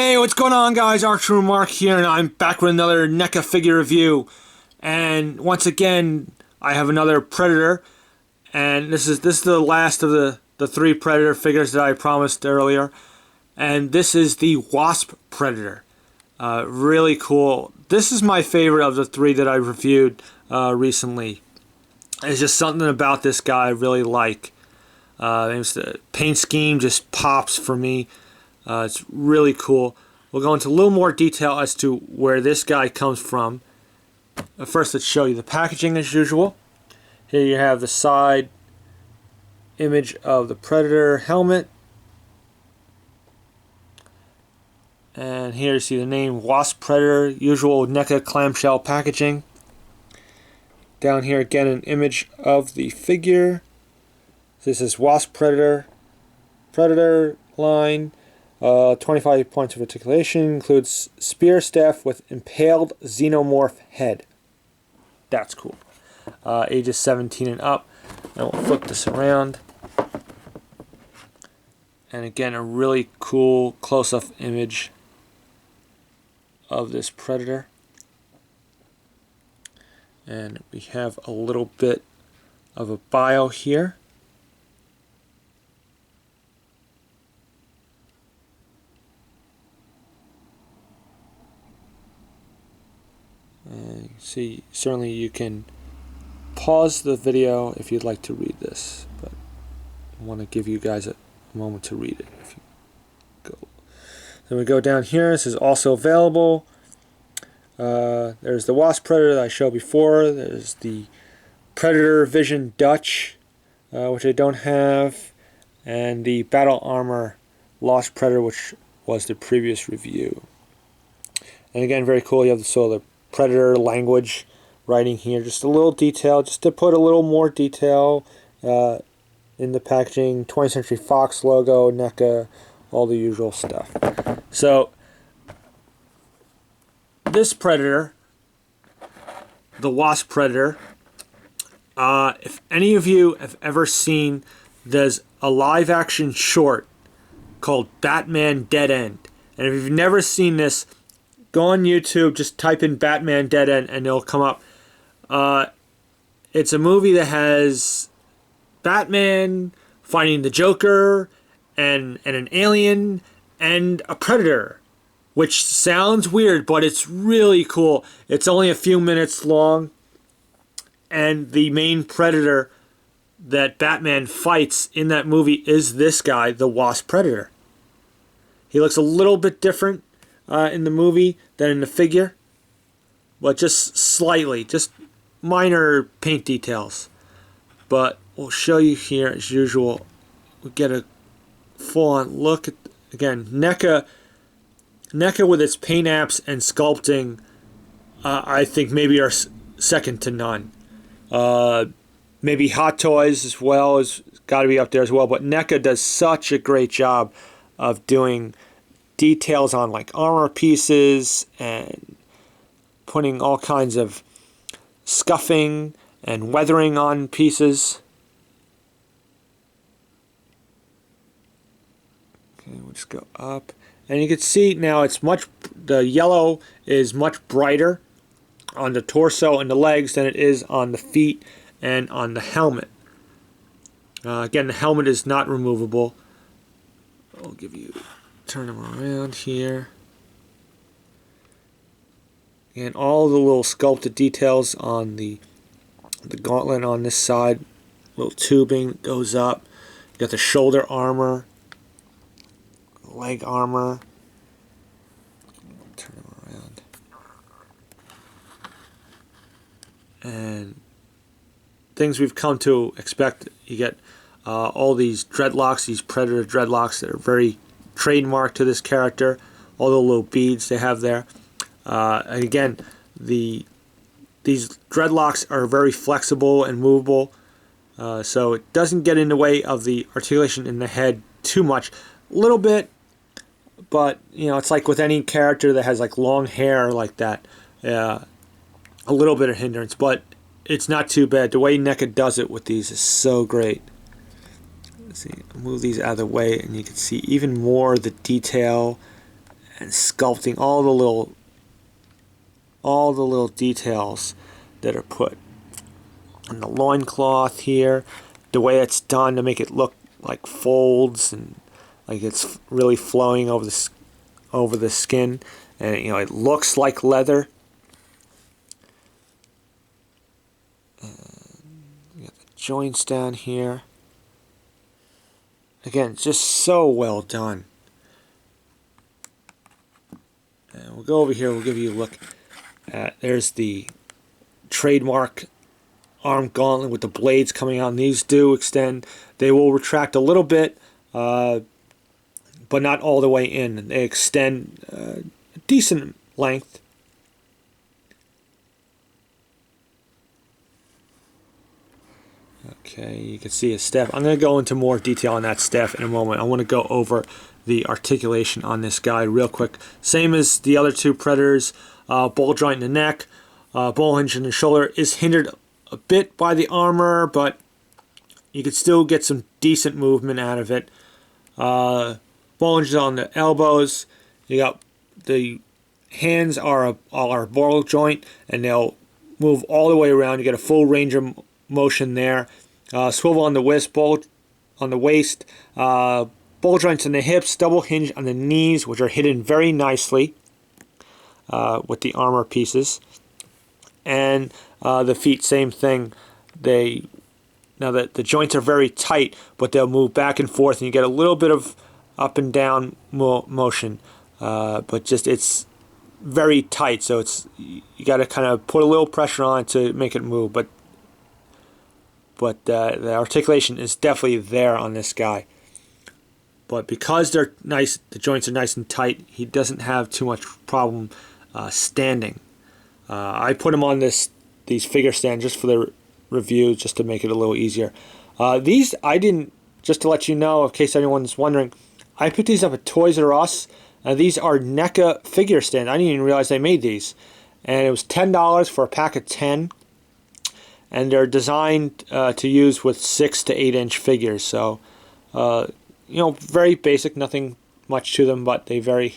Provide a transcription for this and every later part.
Hey, what's going on, guys? Archer Mark here, and I'm back with another NECA figure review. And once again, I have another Predator, and this is the last of the three Predator figures that I promised earlier. And this is the Wasp Predator. Really cool. This is my favorite of the three that I reviewed recently. It's just something about this guy I really like. The paint scheme just pops for me. It's really cool. We'll go into a little more detail as to where this guy comes from. First, let's show you the packaging as usual. Here you have the side image of the Predator helmet. And here you see the name Wasp Predator, usual NECA clamshell packaging. Down here again an image of the figure. This is Wasp Predator line. 25 points of articulation, includes spear staff with impaled xenomorph head. That's cool. Ages 17 and up. And we'll flip this around. And again, a really cool close-up image of this Predator. And we have a little bit of a bio here. You see, certainly you can pause the video if you'd like to read this, but I want to give you guys a moment to read it. If you go, then we go down here. This is also available. There's the Wasp Predator that I showed before. There's the Predator Vision Dutch, which I don't have, and the Battle Armor Lost Predator, which was the previous review. And again, very cool. You have the Predator language writing here, just a little detail, just to put a little more detail in the packaging. 20th Century Fox logo, NECA, all the usual stuff. So this Predator, the Wasp Predator, if any of you have ever seen, there's a live action short called Batman Dead End, and if you've never seen this, go on YouTube, just type in Batman Dead End and it'll come up. It's a movie that has Batman fighting the Joker and an alien and a Predator, which sounds weird, but it's really cool. It's only a few minutes long, and the main Predator that Batman fights in that movie is this guy, the Wasp Predator. He looks a little bit different in the movie than in the figure, but just slightly, just minor paint details. But we'll show you here as usual. We get a full-on look at, again, NECA with its paint apps and sculpting, I think maybe are second to none. Maybe Hot Toys as well is got to be up there as well, but NECA does such a great job of doing details on like armor pieces and putting all kinds of scuffing and weathering on pieces. Okay, we'll just go up, and you can see now the yellow is much brighter on the torso and the legs than it is on the feet and on the helmet. Again, the helmet is not removable. I'll give you, turn them around here. And all the little sculpted details on the gauntlet on this side. Little tubing that goes up. You got the shoulder armor, leg armor. Turn them around. And things we've come to expect. You get all these dreadlocks, these Predator dreadlocks that are very trademark to this character. All the little beads they have there. And again, these dreadlocks are very flexible and movable, so it doesn't get in the way of the articulation in the head too much. A little bit, but you know, it's like with any character that has like long hair like that, a little bit of hindrance, but it's not too bad. The way NECA does it with these is so great. Let's see, move these out of the way, and you can see even more the detail and sculpting all the little details that are put on the loincloth here, the way it's done to make it look like folds and like it's really flowing over the skin, and it looks like leather. We got the joints down here. Again, just so well done. And we'll go over here, we'll give you a look at, there's the trademark arm gauntlet with the blades coming out. And these do extend. They will retract a little bit, but not all the way in. They extend a decent length. Okay, you can see a step. I'm going to go into more detail on that step in a moment. I want to go over the articulation on this guy real quick. Same as the other two Predators. Ball joint in the neck, ball hinge in the shoulder is hindered a bit by the armor, but you could still get some decent movement out of it. Ball hinges on the elbows. You got the hands are a ball joint, and they'll move all the way around. You get a full range of motion there. Swivel on the waist, ball on the waist, ball joints in the hips, double hinge on the knees, which are hidden very nicely with the armor pieces. And the feet, same thing. Now that the joints are very tight, but they'll move back and forth, and you get a little bit of up and down motion, but just it's very tight, so you got to kind of put a little pressure on it to make it move. But the articulation is definitely there on this guy. But because they're nice, the joints are nice and tight, he doesn't have too much problem standing. I put him on these figure stands just for the review, just to make it a little easier. These I didn't, just to let you know, in case anyone's wondering, I picked these up at Toys R Us. These are Neca figure stands. I didn't even realize they made these. And it was $10 for a pack of 10. And they're designed to use with 6 to 8 inch figures. So, very basic, nothing much to them, but they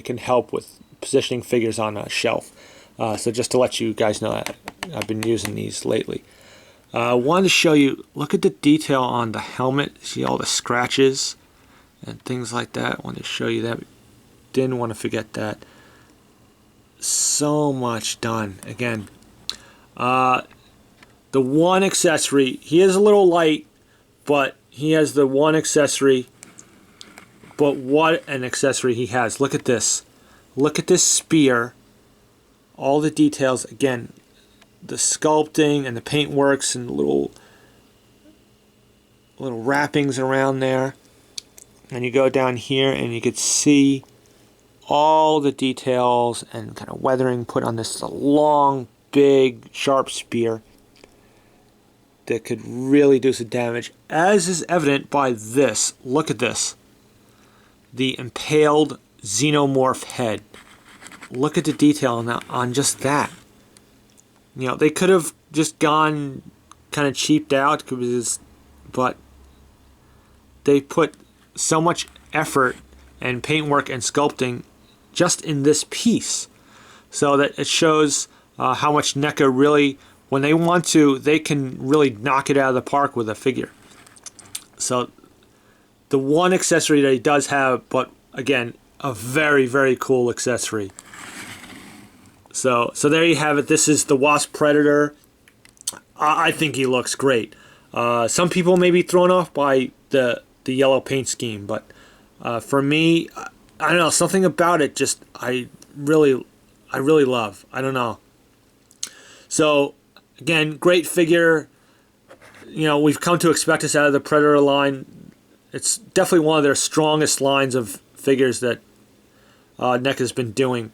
can help with positioning figures on a shelf. So just to let you guys know that I've been using these lately. I wanted to show you, look at the detail on the helmet. See all the scratches and things like that. I wanted to show you that. Didn't want to forget that. So much done. Again, the one accessory, he is a little light, but he has the one accessory. But what an accessory he has. Look at this. Look at this spear. All the details. Again, the sculpting and the paintworks and little wrappings around there. And you go down here and you could see all the details and kind of weathering put on this long, big, sharp spear that could really do some damage, as is evident by this. Look at this. The impaled xenomorph head. Look at the detail on just that. They could have just gone kind of cheaped out, but they put so much effort and paintwork and sculpting just in this piece, so that it shows how much Neca really, when they want to, they can really knock it out of the park with a figure. So the one accessory that he does have, but again, a very, very cool accessory. So there you have it. This is the Wasp Predator. I think he looks great. Some people may be thrown off by the yellow paint scheme, but for me, I don't know, something about it just I really love. I don't know. So again, great figure. We've come to expect this out of the Predator line. It's definitely one of their strongest lines of figures that NECA's been doing.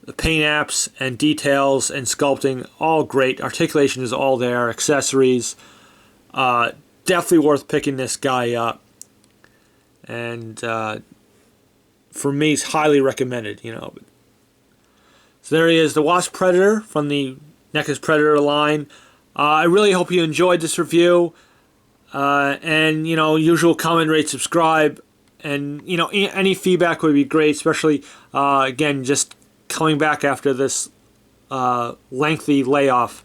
The paint apps and details and sculpting, all great. Articulation is all there. Accessories. Definitely worth picking this guy up. And for me, it's highly recommended. So there he is, the Wasp Predator from the NECA's Predator line. I really hope you enjoyed this review. And, usual comment, rate, subscribe. and you know, any feedback would be great, especially again, just coming back after this lengthy layoff.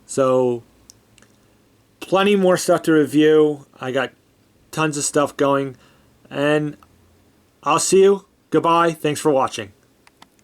So plenty more stuff to review. I got tons of stuff going, and I'll see you. Goodbye. Thanks for watching.